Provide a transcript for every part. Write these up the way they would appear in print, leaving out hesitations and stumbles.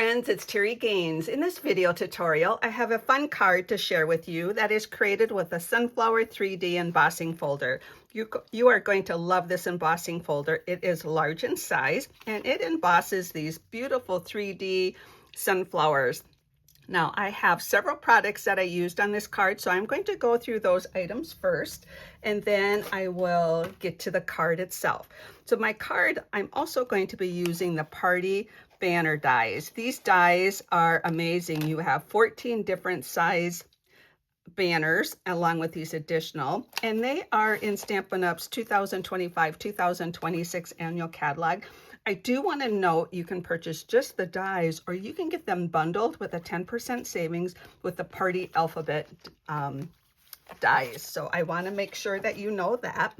friends, it's Terri Gaines. In this video tutorial, I have a fun card to share with you that is created with a Sunflower 3D embossing folder. You are going to love this embossing folder. It is large in size and it embosses these beautiful 3D sunflowers. Now, I have several products that I used on this card, so I'm going to go through those items first, and then I will get to the card itself. So my card, I'm also going to be using the party banner dies. These dies are amazing. You have 14 different size banners along with these additional, and they are in Stampin' Up's 2025-2026 annual catalog. I do want to note you can purchase just the dies, or you can get them bundled with a 10% savings with the party alphabet dies. So I want to make sure that you know that.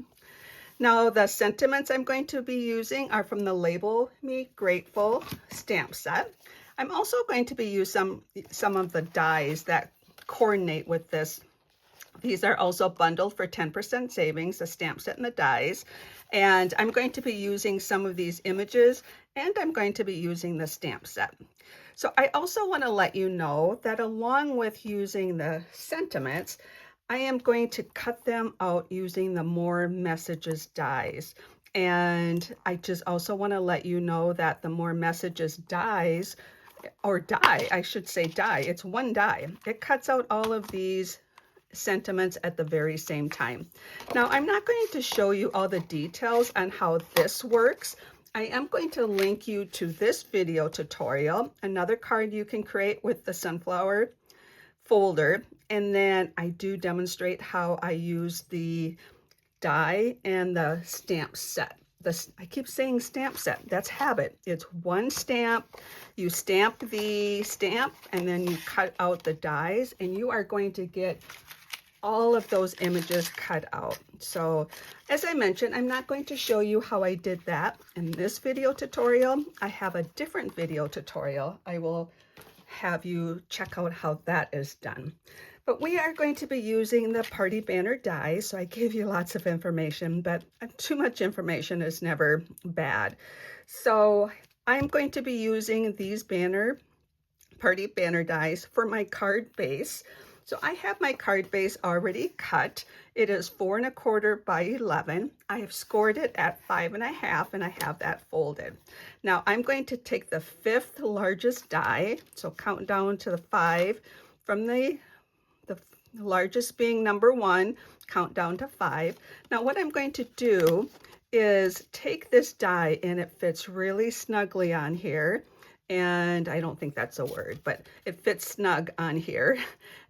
Now the sentiments I'm going to be using are from the Label Me Grateful stamp set. I'm also going to be using some of the dies that coordinate with this. These are also bundled for 10% savings, the stamp set and the dies. And I'm going to be using some of these images, and I'm going to be using the stamp set. So I also want to let you know that along with using the sentiments, I am going to cut them out using the More Messages dies. And I just also want to let you know that the More Messages dies, or die, I should say die, it's one die. It cuts out all of these sentiments at the very same time. Now, I'm not going to show you all the details on how this works. I am going to link you to this video tutorial, another card you can create with the sunflower folder, and then I do demonstrate how I use the die and the stamp set. I keep saying stamp set, that's habit. It's one stamp, you stamp the stamp, and then you cut out the dies, and you are going to get all of those images cut out. So as I mentioned, I'm not going to show you how I did that in this video tutorial. I have a different video tutorial. I will have you check out how that is done. But we are going to be using the party banner dies. So I gave you lots of information, but too much information is never bad. So I'm going to be using these party banner dies for my card base. So I have my card base already cut. It is 4 1/4 by 11. I have scored it at 5 1/2, and I have that folded. Now I'm going to take the 5th largest die. So count down to the 5 from the largest being number 1, count down to 5. Now what I'm going to do is take this die, and it fits really snugly on here. And I don't think that's a word, but it fits snug on here.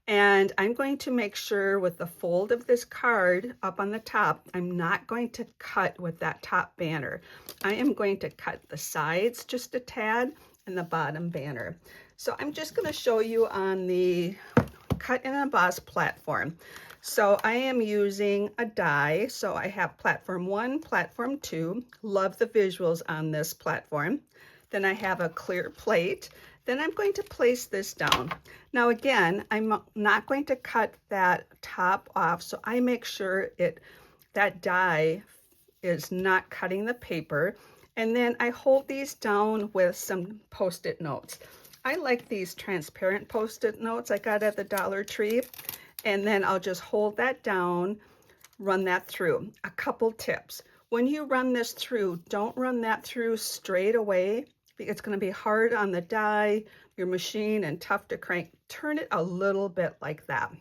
And I'm going to make sure with the fold of this card up on the top, I'm not going to cut with that top banner. I am going to cut the sides just a tad and the bottom banner. So I'm just going to show you on the Cut and Emboss platform. So I am using a die. So I have platform 1, platform 2. Love the visuals on this platform. Then I have a clear plate. Then I'm going to place this down. Now again, I'm not going to cut that top off, so I make sure that die is not cutting the paper. And then I hold these down with some Post-it notes. I like these transparent Post-it notes I got at the Dollar Tree. And then I'll just hold that down, run that through. A couple tips. When you run this through, don't run that through straight away. It's going to be hard on the die, your machine, and tough to crank. Turn it a little bit like that.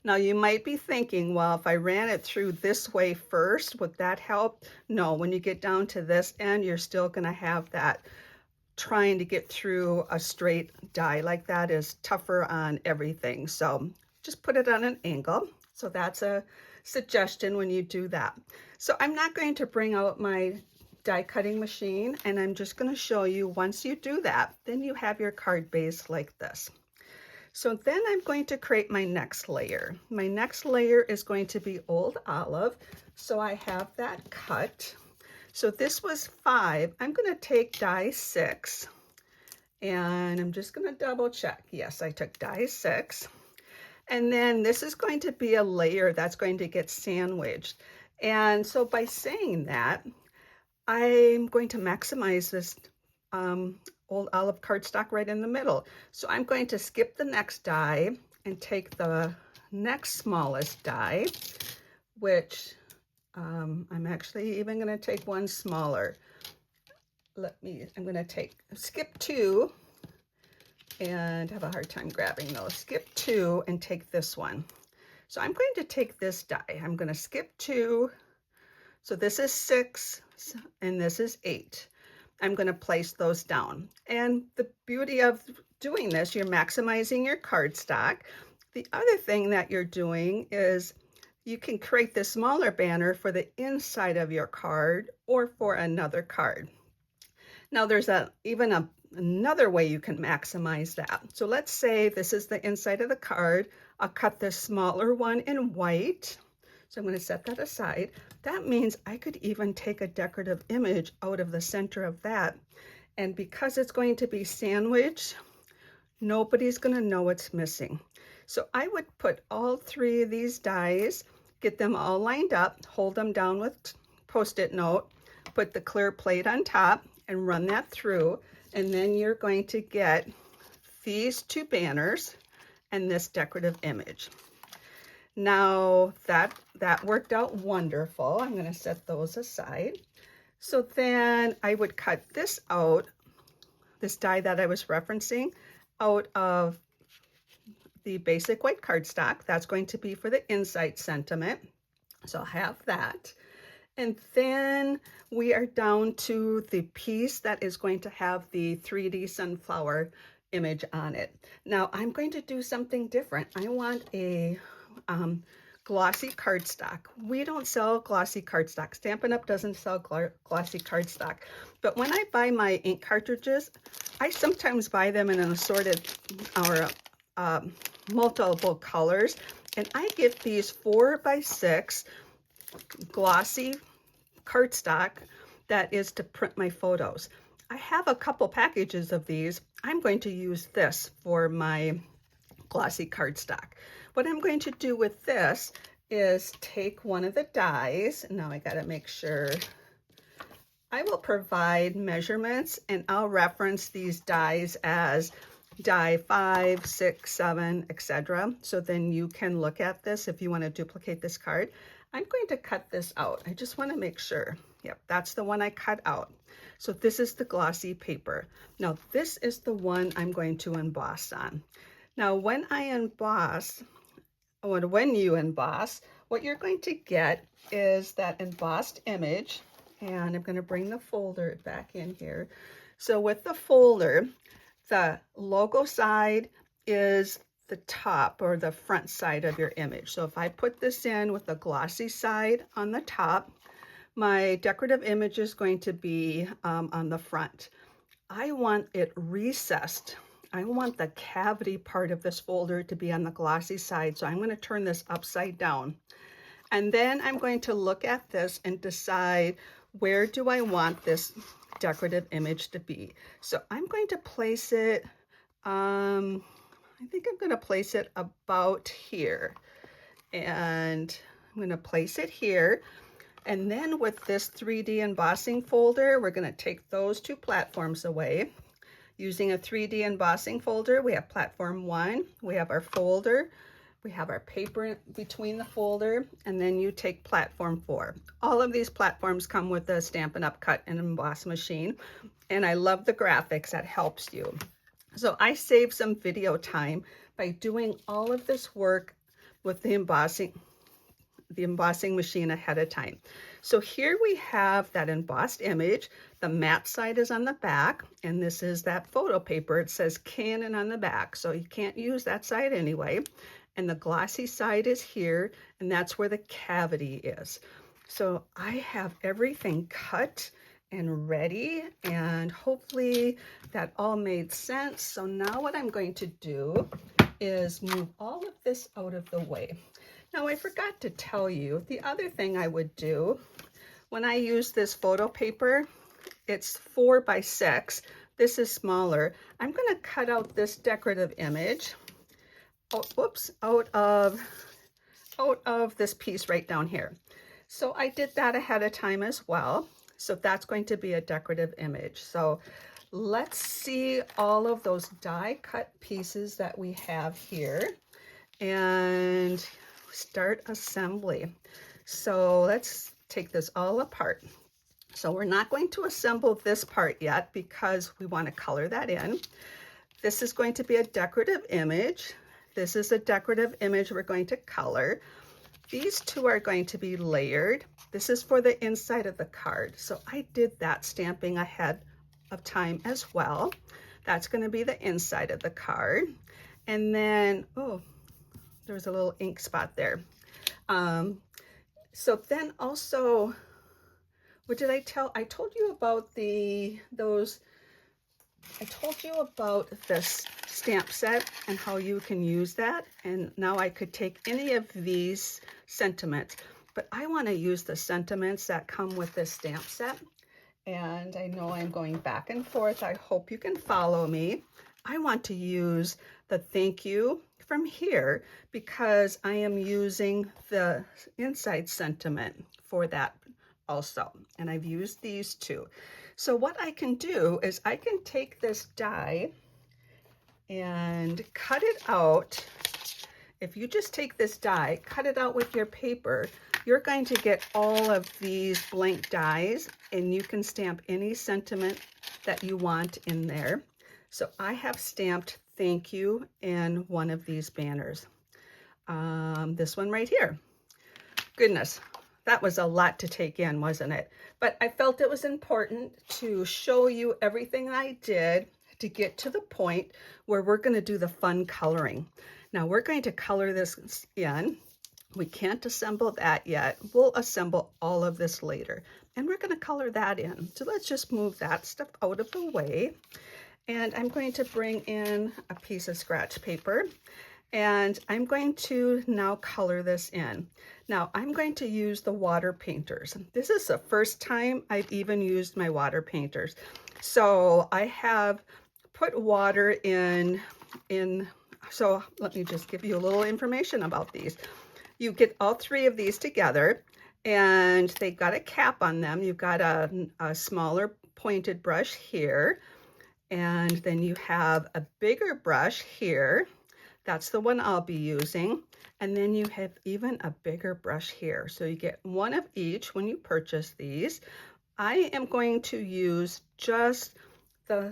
Now you might be thinking, well, if I ran it through this way first, would that help? No, when you get down to this end, you're still going to have that. Trying to get through a straight die like that is tougher on everything. So just put it on an angle. So that's a suggestion when you do that. So I'm not going to bring out my die cutting machine, and I'm just going to show you once you do that, then you have your card base like this. So then I'm going to create my next layer. My next layer is going to be Old Olive. So I have that cut. So this was 5. I'm going to take die 6, and I'm just going to double check. Yes, I took die 6. And then this is going to be a layer that's going to get sandwiched. And so by saying that, I'm going to maximize this old olive cardstock right in the middle. So I'm going to skip the next die and take the next smallest die, which I'm actually even going to take one smaller. I'm going to skip 2 and have a hard time grabbing those. Skip 2 and take this one. So I'm going to take this die. I'm going to skip 2. So this is 6 and this is 8. I'm going to place those down. And the beauty of doing this, you're maximizing your cardstock. The other thing that you're doing is you can create the smaller banner for the inside of your card or for another card. Now there's another way you can maximize that. So let's say this is the inside of the card. I'll cut this smaller one in white. So I'm going to set that aside. That means I could even take a decorative image out of the center of that. And because it's going to be sandwiched, nobody's going to know it's missing. So I would put all 3 of these dies, get them all lined up, hold them down with Post-it note, put the clear plate on top and run that through. And then you're going to get these 2 banners and this decorative image. Now that worked out wonderful. I'm going to set those aside. So then I would cut this out, this die that I was referencing, out of the basic white cardstock. That's going to be for the inside sentiment. So I'll have that. And then we are down to the piece that is going to have the 3D sunflower image on it. Now I'm going to do something different. I want a glossy cardstock. We don't sell glossy cardstock. Stampin' Up doesn't sell glossy cardstock. But when I buy my ink cartridges, I sometimes buy them in an assorted or multiple colors. And I get these 4x6 glossy cardstock that is to print my photos. I have a couple packages of these. I'm going to use this for my glossy cardstock. What I'm going to do with this is take one of the dies. Now I got to make sure. I will provide measurements and I'll reference these dies as die 5, 6, 7, etc. So then you can look at this if you want to duplicate this card. I'm going to cut this out. I just want to make sure. Yep, that's the one I cut out. So this is the glossy paper. Now this is the one I'm going to emboss on. Now when you emboss, what you're going to get is that embossed image. And I'm going to bring the folder back in here. So with the folder, the logo side is the top or the front side of your image. So if I put this in with the glossy side on the top, my decorative image is going to be on the front. I want it recessed. I want the cavity part of this folder to be on the glossy side. So I'm going to turn this upside down. And then I'm going to look at this and decide, where do I want this decorative image to be? So I'm going to place it, I think I'm going to place it about here. And I'm going to place it here. And then with this 3D embossing folder, we're going to take those 2 platforms away. Using a 3D embossing folder, we have platform 1, we have our folder, we have our paper between the folder, and then you take platform 4. All of these platforms come with the Stampin' Up! Cut and Emboss machine, and I love the graphics that helps you. So I save some video time by doing all of this work with the embossing machine ahead of time. So here we have that embossed image. The matte side is on the back, and this is that photo paper. It says Canon on the back, so you can't use that side anyway. And the glossy side is here, and that's where the cavity is. So I have everything cut and ready, and hopefully that all made sense. So now what I'm going to do is move all of this out of the way. Now I forgot to tell you, the other thing I would do when I use this photo paper, it's 4x6. This is smaller. I'm going to cut out this decorative image. Oh, whoops, out of this piece right down here. So I did that ahead of time as well. So that's going to be a decorative image. So let's see all of those die cut pieces that we have here and start assembly. So let's take this all apart. So we're not going to assemble this part yet because we want to color that in. This is going to be a decorative image. This is a decorative image we're going to color. These two are going to be layered. This is for the inside of the card. So I did that stamping ahead of time as well. That's going to be the inside of the card. And then, oh, there's a little ink spot there. So then also, what did I tell? I told you about I told you about this stamp set and how you can use that. And now I could take any of these sentiments, but I want to use the sentiments that come with this stamp set. And I know I'm going back and forth. I hope you can follow me. I want to use the thank you from here because I am using the inside sentiment for that also. And I've used these two. So what I can do is I can take this die and cut it out. If you just take this die, cut it out with your paper, you're going to get all of these blank dies and you can stamp any sentiment that you want in there. So I have stamped thank you in one of these banners. This one right here. Goodness, that was a lot to take in, wasn't it? But I felt it was important to show you everything I did to get to the point where we're going to do the fun coloring. Now we're going to color this in. We can't assemble that yet. We'll assemble all of this later. And we're going to color that in. So let's just move that stuff out of the way. And I'm going to bring in a piece of scratch paper. And I'm going to now color this in. Now I'm going to use the water painters. This is the first time I've even used my water painters. So I have put water in, so let me just give you a little information about these. You get all three of these together and they got a cap on them. You've got a smaller pointed brush here. And then you have a bigger brush here. That's the one I'll be using. And then you have even a bigger brush here. So you get one of each when you purchase these. I am going to use just the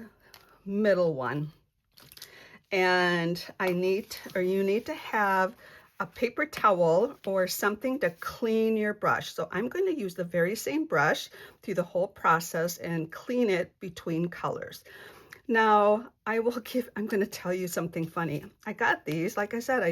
middle one. And you need to have a paper towel or something to clean your brush. So I'm going to use the very same brush through the whole process and clean it between colors. Now, I'm going to tell you something funny. I got these, like I said,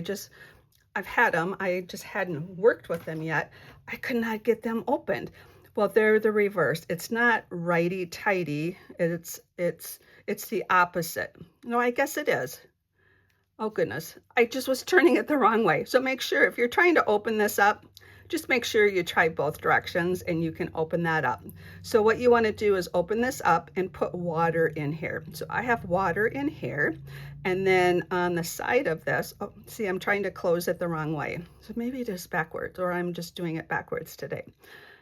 I've had them. I just hadn't worked with them yet. I could not get them opened. Well, they're the reverse. It's not righty-tighty. It's the opposite. No, I guess it is. Oh goodness, I just was turning it the wrong way. So make sure if you're trying to open this up, just make sure you try both directions and you can open that up. So what you want to do is open this up and put water in here. So I have water in here. And then on the side of this, oh, see, I'm trying to close it the wrong way. So maybe it is backwards, or I'm just doing it backwards today.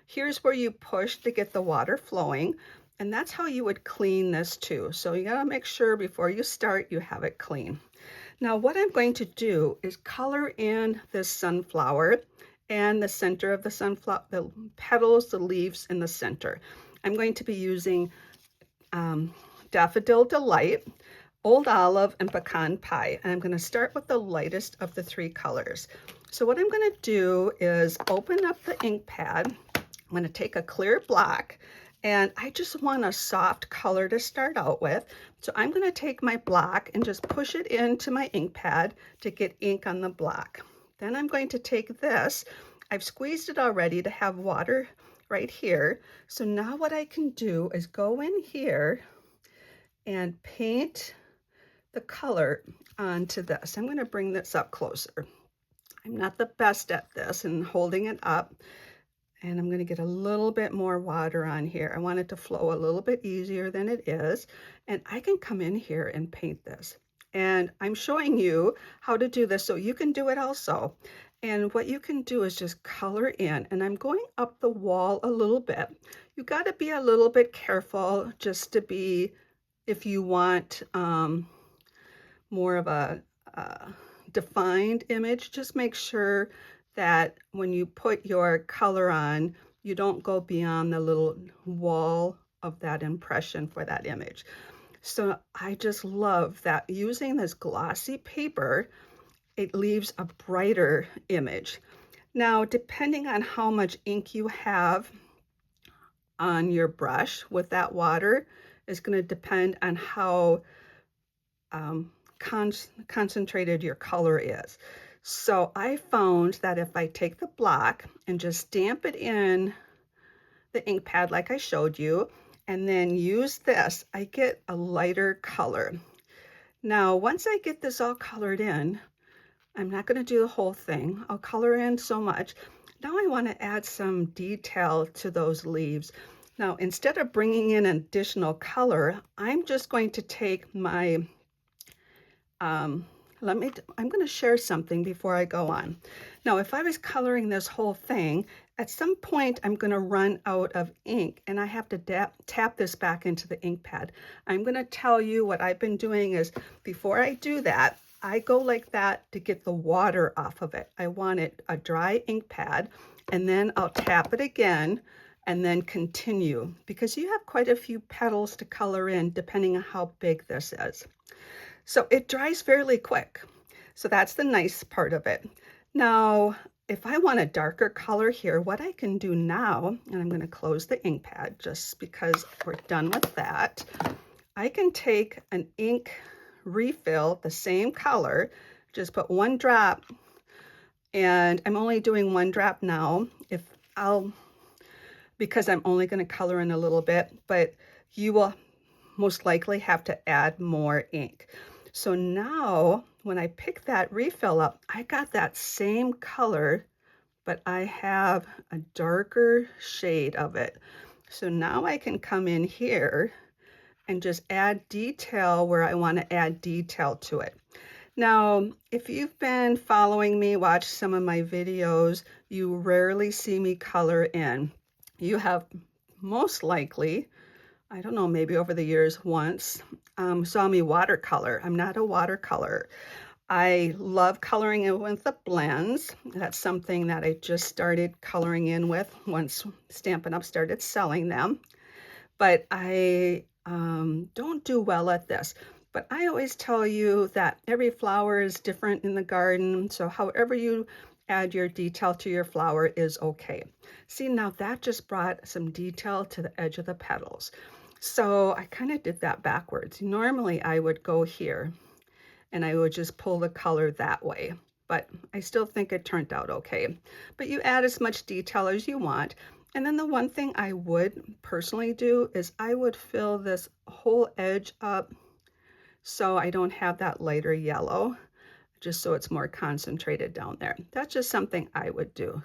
Here's where you push to get the water flowing. And that's how you would clean this too. So you gotta make sure before you start, you have it clean. Now what I'm going to do is color in this sunflower and the center of the sunflower, the petals, the leaves in the center. I'm going to be using Daffodil Delight, Old Olive, and Pecan Pie. And I'm going to start with the lightest of the three colors. So what I'm going to do is open up the ink pad. I'm going to take a clear block, and I just want a soft color to start out with. So I'm going to take my block and just push it into my ink pad to get ink on the block. Then I'm going to take this. I've squeezed it already to have water right here. So now what I can do is go in here and paint the color onto this. I'm going to bring this up closer. I'm not the best at this and holding it up. And I'm going to get a little bit more water on here. I want it to flow a little bit easier than it is. And I can come in here and paint this. And I'm showing you how to do this so you can do it also. And what you can do is just color in. And I'm going up the wall a little bit. You got to be a little bit careful just to be if you want more of a defined image, just make sure that when you put your color on, you don't go beyond the little wall of that impression for that image. So I just love that using this glossy paper, it leaves a brighter image. Now, depending on how much ink you have on your brush with that water is going to depend on how concentrated your color is. So I found that if I take the block and just stamp it in the ink pad like I showed you, and then use this, I get a lighter color. Now, once I get this all colored in, I'm not going to do the whole thing. I'll color in so much. Now I want to add some detail to those leaves. Now, instead of bringing in additional color, I'm just going to take my, I'm going to share something before I go on. Now, if I was coloring this whole thing, at some point I'm going to run out of ink and I have to tap this back into the ink pad. I'm going to tell you what I've been doing is before I do that, I go like that to get the water off of it. I want it a dry ink pad, and then I'll tap it again and then continue, because you have quite a few petals to color in depending on how big this is. So it dries fairly quick. So that's the nice part of it. Now, if I want a darker color here, what I can do now, and I'm going to close the ink pad just because we're done with that, I can take an ink refill, the same color, just put one drop, and I'm only doing one drop now because I'm only going to color in a little bit, but you will most likely have to add more ink. So now when I pick that refill up, I got that same color, but I have a darker shade of it. So now I can come in here and just add detail where I want to add detail to it. Now, if you've been following me, watch some of my videos, you rarely see me color in. You have most likely, I don't know, maybe over the years once, saw me watercolor. I'm not a watercolor. I love coloring in with the blends. That's something that I just started coloring in with once Stampin' Up! Started selling them. But I don't do well at this. But I always tell you that every flower is different in the garden. So however you add your detail to your flower is okay. See, now that just brought some detail to the edge of the petals. So I kind of did that backwards. Normally I would go here and I would just pull the color that way. But I still think it turned out okay. But you add as much detail as you want. And then the one thing I would personally do is I would fill this whole edge up so I don't have that lighter yellow, just so it's more concentrated down there. That's just something I would do.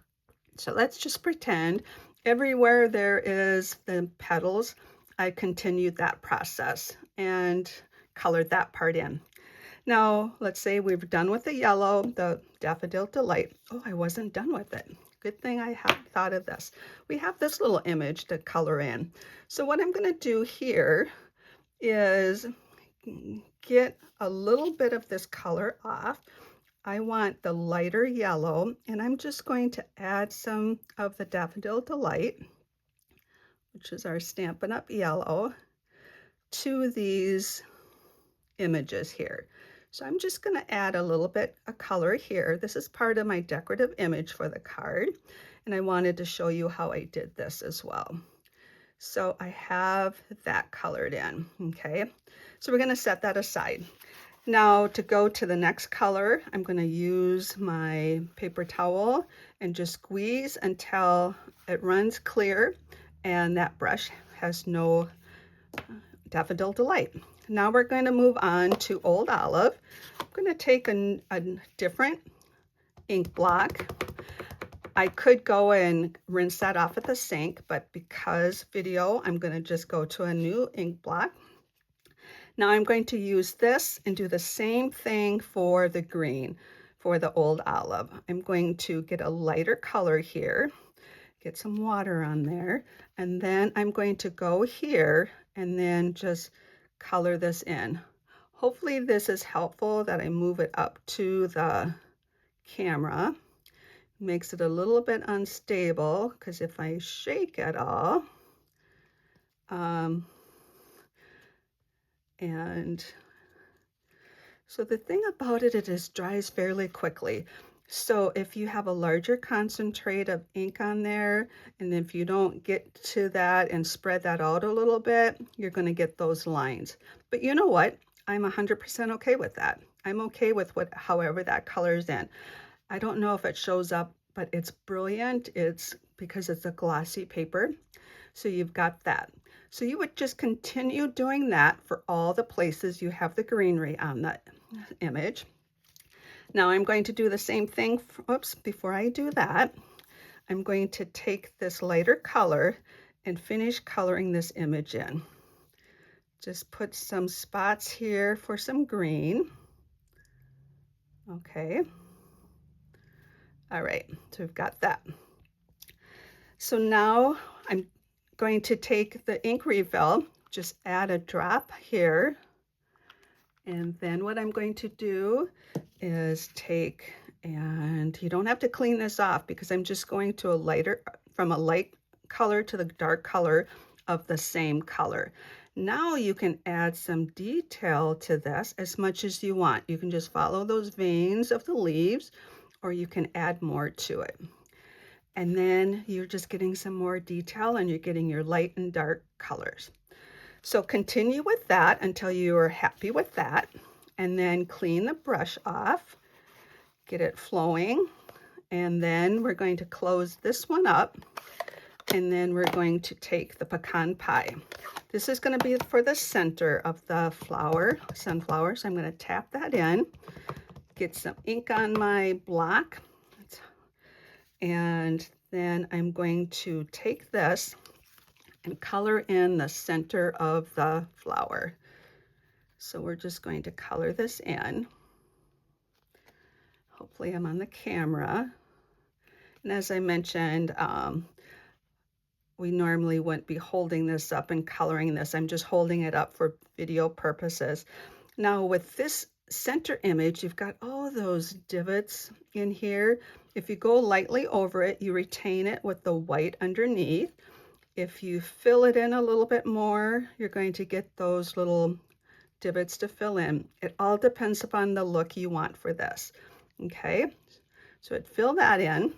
So let's just pretend everywhere there is the petals, I continued that process and colored that part in. Now, let's say we've done with the yellow, the Daffodil Delight. Oh, I wasn't done with it. Good thing I have thought of this. We have this little image to color in. So what I'm going to do here is get a little bit of this color off. I want the lighter yellow, and I'm just going to add some of the Daffodil Delight, which is our Stampin' Up! Yellow, to these images here. So I'm just going to add a little bit of color here. This is part of my decorative image for the card, and I wanted to show you how I did this as well. So I have that colored in, okay? So we're going to set that aside. Now to go to the next color, I'm going to use my paper towel and just squeeze until it runs clear and that brush has no Daffodil Delight. Now we're going to move on to Old Olive. I'm going to take a different ink block. I could go and rinse that off at the sink, but because video, I'm going to just go to a new ink block. Now I'm going to use this and do the same thing for the green, for the Old Olive. I'm going to get a lighter color here, get some water on there, and then I'm going to go here and then just color this in. Hopefully this is helpful that I move it up to the camera. Makes it a little bit unstable because if I shake it all, and so the thing about it, it dries fairly quickly. So if you have a larger concentrate of ink on there, and if you don't get to that and spread that out a little bit, you're going to get those lines. But you know what? I'm 100% okay with that. I'm okay with however that colors in. I don't know if it shows up, but it's brilliant. It's because it's a glossy paper. So you've got that. So you would just continue doing that for all the places you have the greenery on that image. Now I'm going to do the same thing. Oops, before I do that, I'm going to take this lighter color and finish coloring this image in. Just put some spots here for some green. Okay. All right, so we've got that. So now I'm going to take the ink refill, just add a drop here. And then what I'm going to do is take, and you don't have to clean this off because I'm just going to from a light color to the dark color of the same color. Now you can add some detail to this as much as you want. You can just follow those veins of the leaves, or you can add more to it. And then you're just getting some more detail and you're getting your light and dark colors. So continue with that until you are happy with that, and then clean the brush off, get it flowing, and then we're going to close this one up, and then we're going to take the pecan pie. This is going to be for the center of the sunflower, so I'm going to tap that in, get some ink on my block, and then I'm going to take this and color in the center of the flower. So we're just going to color this in. Hopefully I'm on the camera. And as I mentioned, we normally wouldn't be holding this up and coloring this. I'm just holding it up for video purposes. Now with this center image, you've got all those divots in here. If you go lightly over it, you retain it with the white underneath. If you fill it in a little bit more, you're going to get those little divots to fill in. It all depends upon the look you want for this. Okay, so I'd fill that in,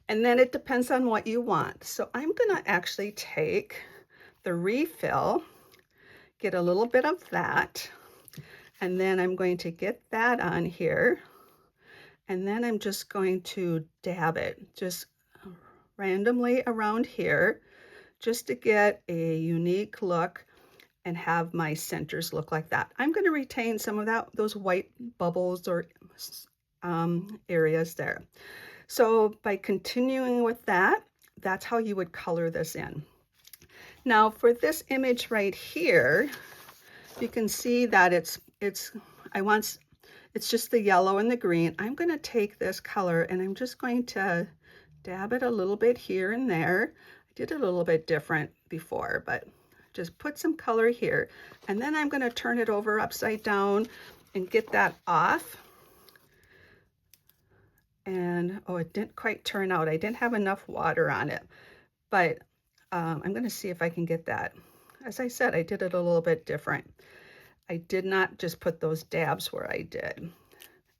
and then it depends on what you want. So I'm gonna actually take the refill, get a little bit of that, and then I'm going to get that on here, and then I'm just going to dab it just randomly around here, just to get a unique look and have my centers look like that. I'm going to retain some of those white bubbles or areas there. So by continuing with that, that's how you would color this in. Now for this image right here, you can see that it's just the yellow and the green. I'm going to take this color and I'm just going to dab it a little bit here and there. I did it a little bit different before, but just put some color here. And then I'm going to turn it over upside down and get that off. And oh, it didn't quite turn out. I didn't have enough water on it, but I'm going to see if I can get that. As I said, I did it a little bit different. I did not just put those dabs where I did.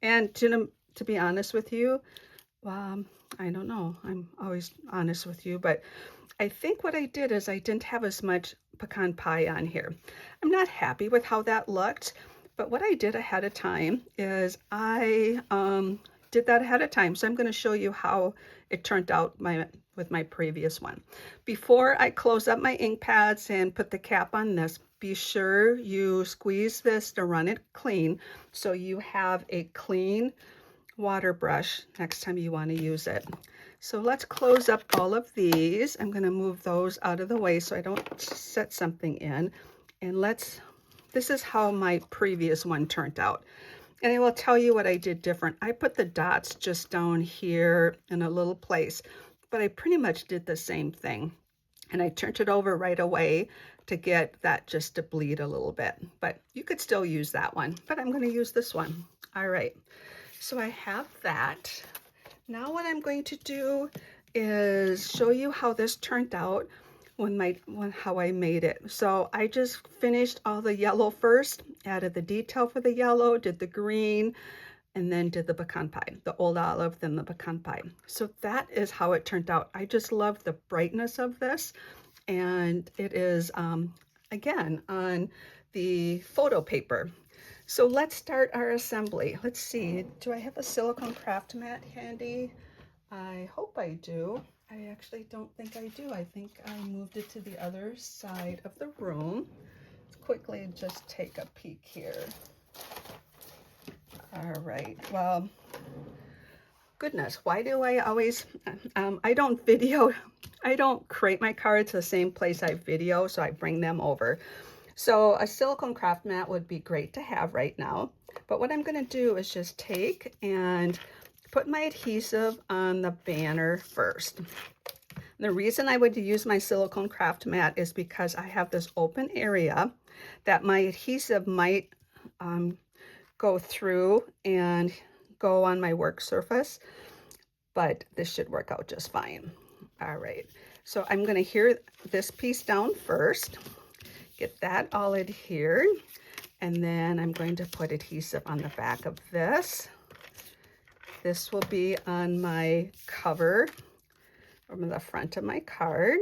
And to be honest with you, I don't know. I'm always honest with you, but I think what I did is I didn't have as much pecan pie on here. I'm not happy with how that looked, but what I did ahead of time is I did that ahead of time. So I'm going to show you how it turned out with my previous one. Before I close up my ink pads and put the cap on this, be sure you squeeze this to run it clean so you have a clean water brush next time you want to use it. So let's close up all of these. I'm going to move those out of the way so I don't set something in. And this is how my previous one turned out. And I will tell you what I did different. I put the dots just down here in a little place, but I pretty much did the same thing. And I turned it over right away to get that just to bleed a little bit, but you could still use that one, but I'm going to use this one. All right, so I have that. Now what I'm going to do is show you how this turned out how I made it. So I just finished all the yellow first, added the detail for the yellow, did the green, and then did the pecan pie, the old olive, then the pecan pie. So that is how it turned out. I just love the brightness of this, and it is, again, on the photo paper. So let's start our assembly. Let's see, do I have a silicone craft mat handy? I hope I do. I actually don't think I do. I think I moved it to the other side of the room. Let's quickly just take a peek here. All right, well, goodness, why do I always, I don't create my cards the same place I video, so I bring them over. So a silicone craft mat would be great to have right now. But what I'm gonna do is just take and put my adhesive on the banner first. The reason I would use my silicone craft mat is because I have this open area that my adhesive might go through and go on my work surface, but this should work out just fine. All right, so I'm gonna adhere this piece down first, get that all adhered, and then I'm going to put adhesive on the back of this. This will be on my cover, from the front of my card.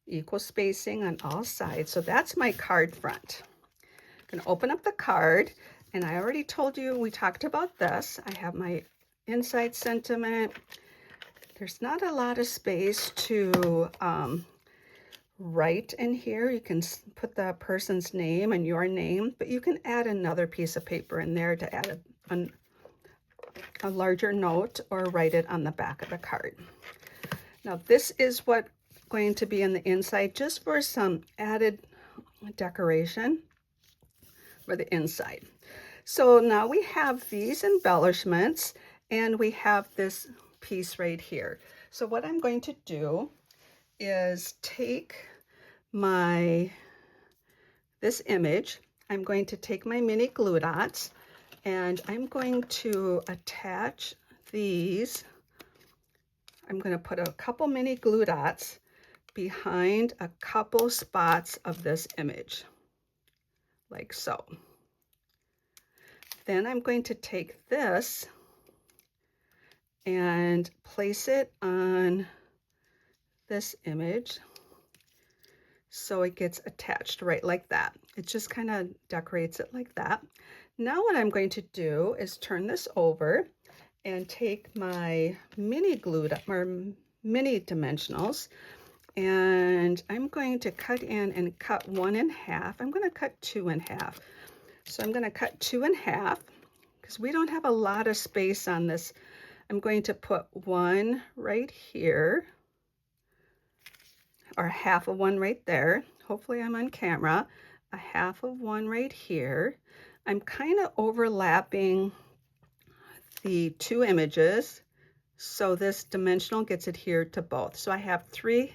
Equal spacing on all sides. So that's my card front. I'm gonna open up the card, and I already told you, we talked about this. I have my inside sentiment. There's not a lot of space to write in here. You can put the person's name and your name, but you can add another piece of paper in there to add a larger note or write it on the back of the card. Now this is what's going to be in the inside, just for some added decoration for the inside. So now we have these embellishments, and we have this piece right here. So what I'm going to do is take this image, I'm going to take my mini glue dots, and I'm going to attach these. I'm going to put a couple mini glue dots behind a couple spots of this image, like so. Then I'm going to take this and place it on this image so it gets attached right like that. It just kind of decorates it like that. Now what I'm going to do is turn this over and take my mini glue or mini dimensionals, and I'm going to cut in and cut 1 in half. I'm going to cut 2 in half. So I'm going to cut 2 in half because we don't have a lot of space on this. I'm going to put 1 right here, or half of 1 right there. Hopefully I'm on camera. A half of 1 right here. I'm kind of overlapping the 2 images, so this dimensional gets adhered to both. So I have 3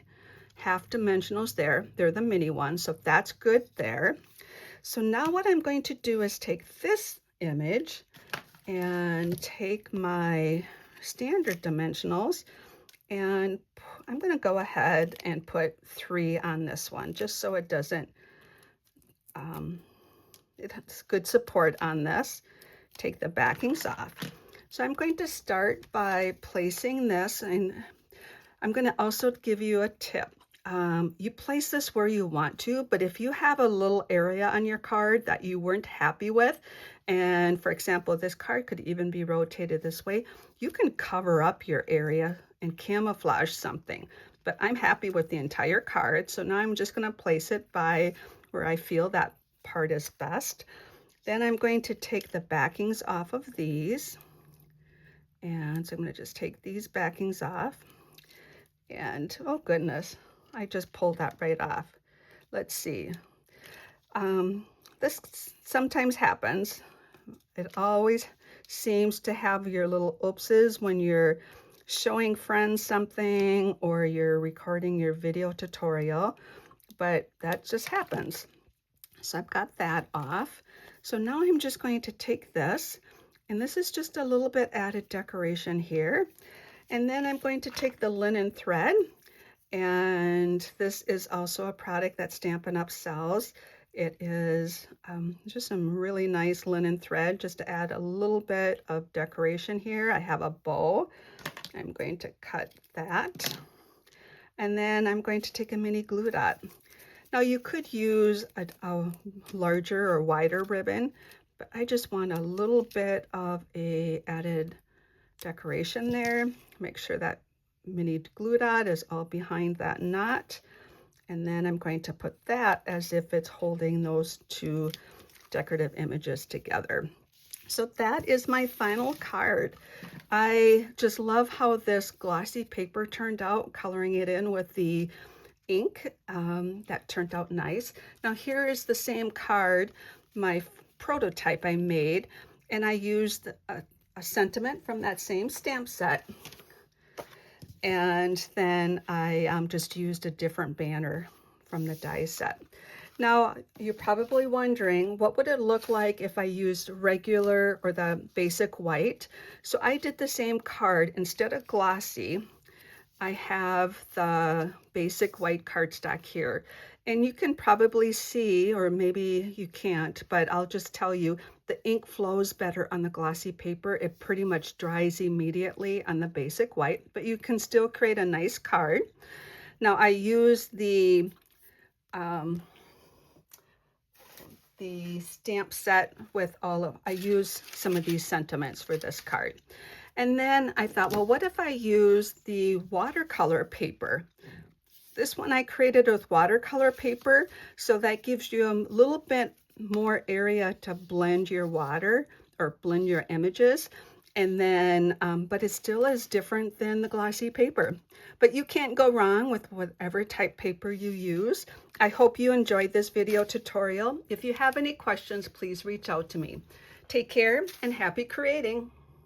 half dimensionals there. They're the mini ones, so that's good there. So now what I'm going to do is take this image and take my standard dimensionals, and I'm going to go ahead and put 3 on this one, just so it doesn't, it has good support on this. Take the backings off. So I'm going to start by placing this, and I'm going to also give you a tip. You place this where you want to, but if you have a little area on your card that you weren't happy with, and for example, this card could even be rotated this way, you can cover up your area and camouflage something. But I'm happy with the entire card, so now I'm just going to place it by where I feel that part is best. Then I'm going to take the backings off of these, and so I'm going to just take these backings off, and oh goodness, I just pulled that right off. Let's see. This sometimes happens. It always seems to have your little oopses when you're showing friends something or you're recording your video tutorial. but that just happens. So I've got that off. So now I'm just going to take this, and this is just a little bit added decoration here. And then I'm going to take the linen thread, and this is also a product that Stampin' Up! Sells. It is just some really nice linen thread just to add a little bit of decoration here. I have a bow. I'm going to cut that. And then I'm going to take a mini glue dot. Now you could use a larger or wider ribbon, but I just want a little bit of a added decoration there. Make sure that mini glue dot is all behind that knot. And then I'm going to put that as if it's holding those two decorative images together. So that is my final card. I just love how this glossy paper turned out, coloring it in with the ink. That turned out nice. Now here is the same card, my prototype I made, and I used a sentiment from that same stamp set. And then I just used a different banner from the die set. Now, you're probably wondering, what would it look like if I used regular or the basic white? So I did the same card. Instead of glossy, I have the basic white cardstock here. And you can probably see, or maybe you can't, but I'll just tell you, the ink flows better on the glossy paper. It pretty much dries immediately on the basic white, but you can still create a nice card. Now I use the stamp set with I use some of these sentiments for this card. And then I thought, well, what if I use the watercolor paper? This one I created with watercolor paper, so that gives you a little bit more area to blend your water or blend your images. And then, but it still is different than the glossy paper. But you can't go wrong with whatever type paper you use. I hope you enjoyed this video tutorial. If you have any questions, please reach out to me. Take care and happy creating.